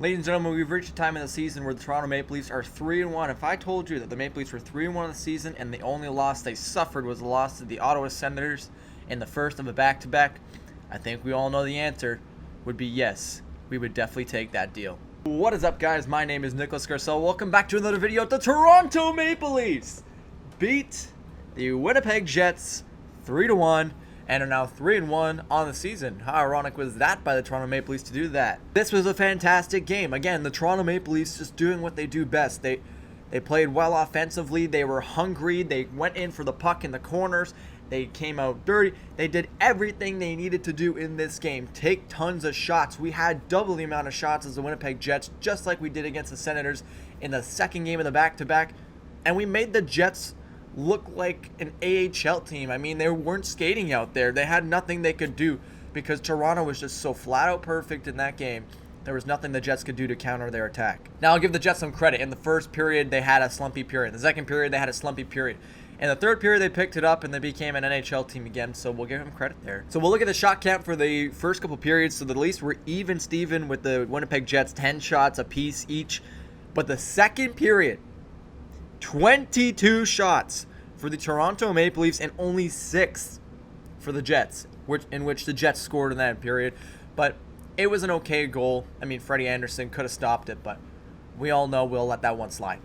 Ladies and gentlemen, we've reached a time in the season where the Toronto Maple Leafs are 3-1. If I told you that the Maple Leafs were 3-1 in the season and the only loss they suffered was the loss to the Ottawa Senators in the first of a back-to-back, I think we all know the answer would be yes. We would definitely take that deal. What is up, guys? My name is Nicholas Garcelle. Welcome back to another video. The Toronto Maple Leafs beat the Winnipeg Jets 3-1. And are now 3-1 on the season. How ironic was that by the Toronto Maple Leafs to do that? This was a fantastic game. Again, the Toronto Maple Leafs just doing what they do best. They played well offensively. They were hungry. They went in for the puck in the corners. They came out dirty. They did everything they needed to do in this game. Take tons of shots. We had double the amount of shots as the Winnipeg Jets, just like we did against the Senators in the second game of the back-to-back. And we made the Jets look like an AHL team. I mean, they weren't skating out there. They had nothing they could do because Toronto was just so flat out perfect in that game. There was nothing the Jets could do to counter their attack. Now, I'll give the Jets some credit. In the first period, they had a slumpy period. In the second period, they had a slumpy period. In the third period, they picked it up and they became an NHL team again, so we'll give them credit there. So we'll look at the shot count for the first couple periods. So the Leafs were even Steven with the Winnipeg Jets, 10 shots apiece each. But the second period, 22 shots for the Toronto Maple Leafs and only 6 for the Jets, in which the Jets scored in that period. But it was an okay goal. I mean, Freddie Anderson could have stopped it, but we all know we'll let that one slide.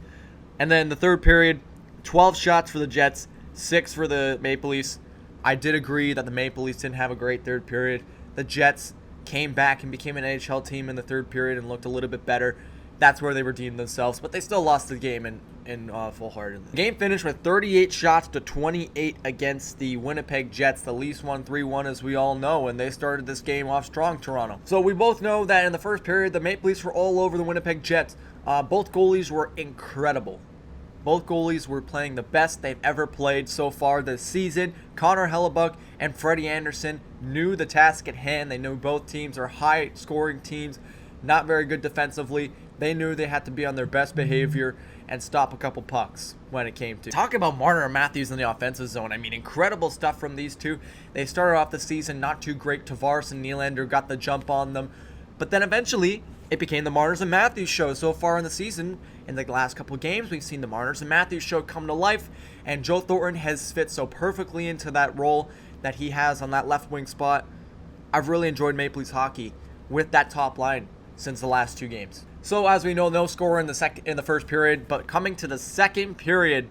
And then the third period, 12 shots for the Jets, 6 for the Maple Leafs. I did agree that the Maple Leafs didn't have a great third period. The Jets came back and became an NHL team in the third period and looked a little bit better. That's where they redeemed themselves, but they still lost the game in full-heartedly. The game finished with 38 shots to 28 against the Winnipeg Jets. The Leafs won 3-1, as we all know, and they started this game off strong, Toronto. So we both know that in the first period, the Maple Leafs were all over the Winnipeg Jets. Both goalies were incredible. Both goalies were playing the best they've ever played so far this season. Connor Hellebuyck and Freddie Anderson knew the task at hand. They knew both teams are high-scoring teams, not very good defensively. They knew they had to be on their best behavior and stop a couple pucks when it came to. Talk about Marner and Matthews in the offensive zone. I mean, incredible stuff from these two. They started off the season not too great. Tavares and Nylander got the jump on them. But then eventually, it became the Marner and Matthews show. So far in the season, in the last couple games, we've seen the Marner and Matthews show come to life. And Joe Thornton has fit so perfectly into that role that he has on that left wing spot. I've really enjoyed Maple Leafs hockey with that top line since the last 2 games. So as we know, no score in the first period, but coming to the second period,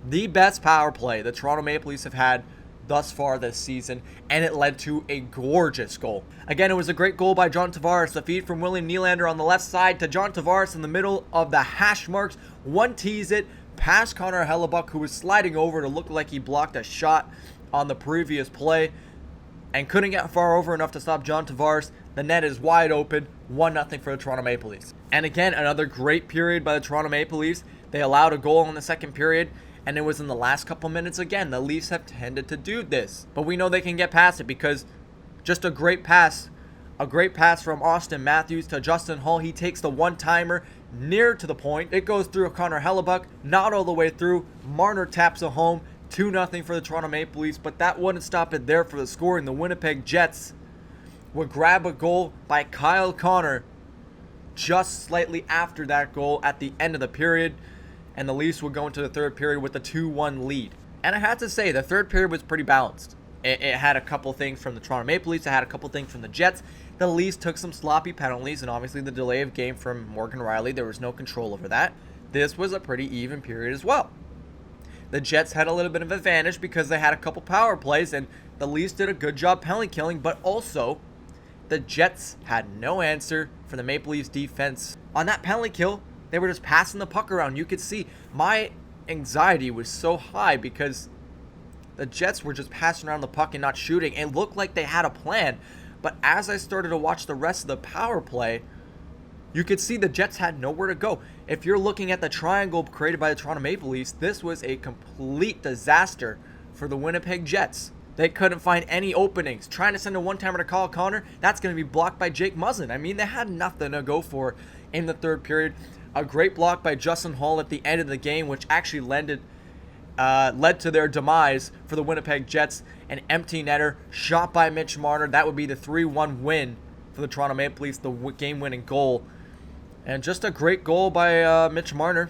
the best power play the Toronto Maple Leafs have had thus far this season, and it led to a gorgeous goal. Again, it was a great goal by John Tavares. The feed from William Nylander on the left side to John Tavares in the middle of the hash marks. One tees it past Connor Hellebuyck, who was sliding over to look like he blocked a shot on the previous play and couldn't get far over enough to stop John Tavares. The net is wide open, 1-0 for the Toronto Maple Leafs. And again, another great period by the Toronto Maple Leafs. They allowed a goal in the second period, and it was in the last couple minutes again. The Leafs have tended to do this, but we know they can get past it because just a great pass from Auston Matthews to Justin Holl. He takes the one-timer near to the point. It goes through Connor Hellebuyck, not all the way through. Marner taps it home, 2-0 for the Toronto Maple Leafs, but that wouldn't stop it there for the scoring. The Winnipeg Jets would grab a goal by Kyle Connor just slightly after that goal at the end of the period, and the Leafs would go into the third period with a 2-1 lead. And I have to say, the third period was pretty balanced. It had a couple things from the Toronto Maple Leafs. It had a couple things from the Jets. The Leafs took some sloppy penalties, and obviously the delay of game from Morgan Rielly, there was no control over that. This was a pretty even period as well. The Jets had a little bit of advantage because they had a couple power plays, and the Leafs did a good job penalty killing, but also the Jets had no answer for the Maple Leafs defense. On that penalty kill, they were just passing the puck around. You could see my anxiety was so high because the Jets were just passing around the puck and not shooting. It looked like they had a plan, but as I started to watch the rest of the power play, you could see the Jets had nowhere to go. If you're looking at the triangle created by the Toronto Maple Leafs, this was a complete disaster for the Winnipeg Jets. They couldn't find any openings. Trying to send a one-timer to Kyle Connor, that's going to be blocked by Jake Muzzin. I mean, they had nothing to go for in the third period. A great block by Justin Holl at the end of the game, which actually led to their demise for the Winnipeg Jets. An empty netter shot by Mitch Marner. That would be the 3-1 win for the Toronto Maple Leafs, the game-winning goal. And just a great goal by Mitch Marner.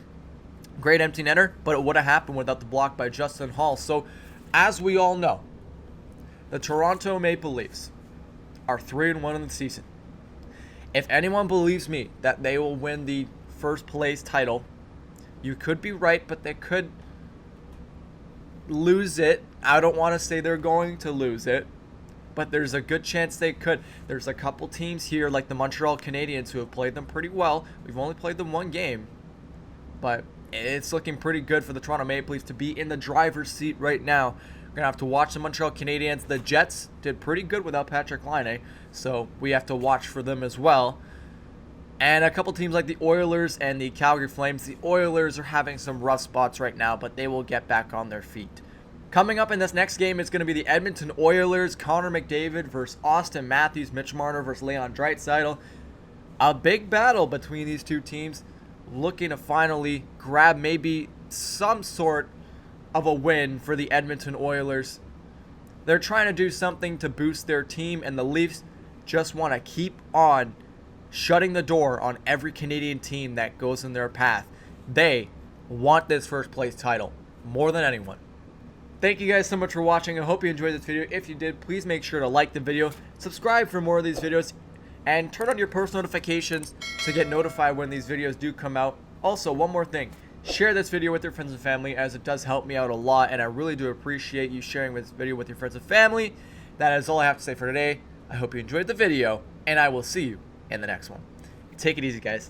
Great empty netter, but it would have happened without the block by Justin Hall. So, as we all know, the Toronto Maple Leafs are 3-1 in the season. If anyone believes me that they will win the first place title, you could be right, but they could lose it. I don't want to say they're going to lose it, but there's a good chance they could. There's a couple teams here like the Montreal Canadiens who have played them pretty well. We've only played them one game, but it's looking pretty good for the Toronto Maple Leafs to be in the driver's seat right now. We're going to have to watch the Montreal Canadiens. The Jets did pretty good without Patrick Laine, so we have to watch for them as well. And a couple teams like the Oilers and the Calgary Flames. The Oilers are having some rough spots right now, but they will get back on their feet. Coming up in this next game is going to be the Edmonton Oilers, Connor McDavid versus Auston Matthews, Mitch Marner versus Leon Draisaitl. A big battle between these two teams, looking to finally grab maybe some sort of a win for the Edmonton Oilers. They're trying to do something to boost their team, and the Leafs just want to keep on shutting the door on every Canadian team that goes in their path. They want this first place title more than anyone. Thank you guys so much for watching. I hope you enjoyed this video. If you did, please make sure to like the video, subscribe for more of these videos, and turn on your post notifications to get notified when these videos do come out. Also, one more thing. Share this video with your friends and family, as it does help me out a lot, and I really do appreciate you sharing this video with your friends and family. That is all I have to say for today. I hope you enjoyed the video, and I will see you in the next one. Take it easy, guys.